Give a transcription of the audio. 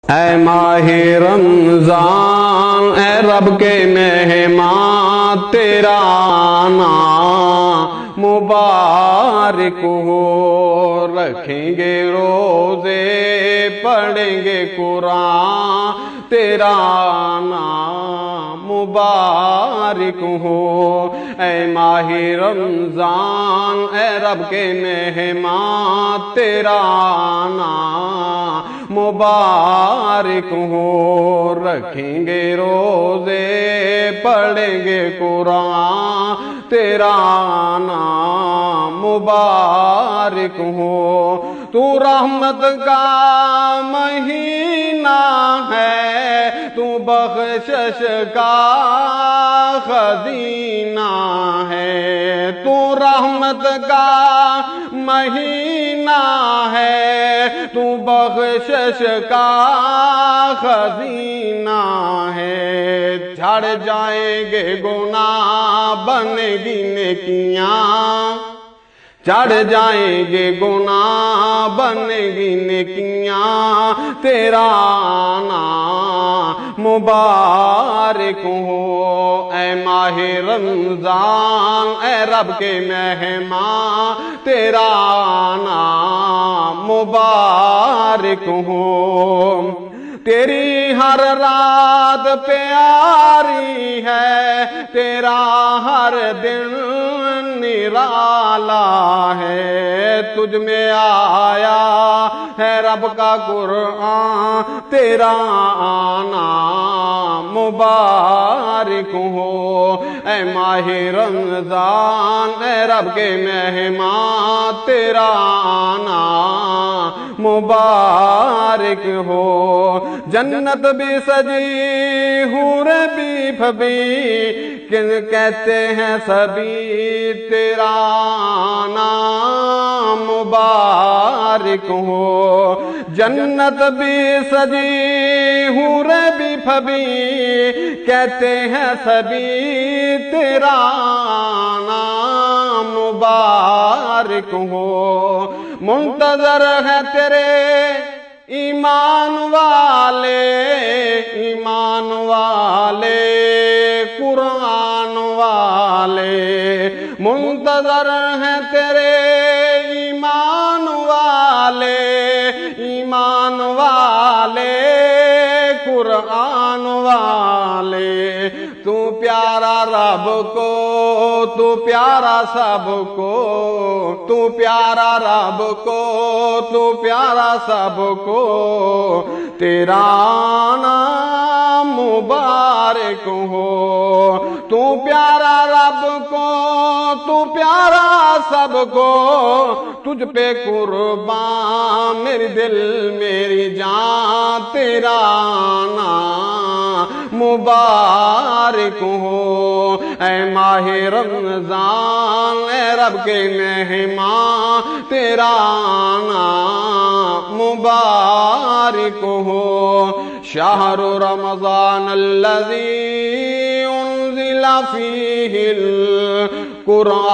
اے ماہ رمضان اے رب کے مہمان تیرا نام مبارک ہو، رکھیں گے روزے پڑھیں گے قرآن تیرا نام مبارک ہو۔ اے ماہ رمضان اے رب کے مہمان تیرا نام مبارک ہو، رکھیں گے روزے پڑھیں گے قرآن تیرا نام مبارک ہو۔ تو رحمت کا مہینہ ہے، تو بخشش کا خزینہ ہے، تو رحمت کا مہینہ ہے، تو بخشش کا خزینہ ہے۔ جھڑ جائیں گے گناہ بنے گی نیکیاں، چڑھ جائیں گے گناہ بنے گی نیکیاں تیرا نام مبارک ہو۔ اے ماہ رمضان اے رب کے مہمان تیرا نام مبارک ہو۔ تیری ہر رات پیاری ہے، تیرا ہر دن نرالا ہے، تجھ میں آیا ہے رب کا قرآن تیرا نام مبارک ہو۔ اے ماہ رمضان اے رب کے مہمان تیرا نام مبارک ہو۔ جنت بھی سجی حور بھی پھبی کہتے ہیں سبھی تیرا نام مبارک ہو۔ جنت بھی سجی حور بھی پھبی کہتے ہیں سبھی تیرا نام مبارک ہو۔ منتظر ہے تیرے ایمان والے، ایمان والے قرآن والے، منتظر ہیں تیرے ایمان والے، ایمان والے قرآن والے۔ تو پیارا رب کو، تو پیارا سب کو، تو پیارا رب کو، تو پیارا سب کو، تیرا نام مبارک ہو۔ تو پیارا رب کو، تو پیارا سب کو، تجھ پہ قربان میری دل میری جان تیرا نام مبارک ہو۔ اے ماہ رمضان اے رب کے مہمان تیرا نام مبارک ہو۔ شہر رمضان الذی انزل فیہ القرآن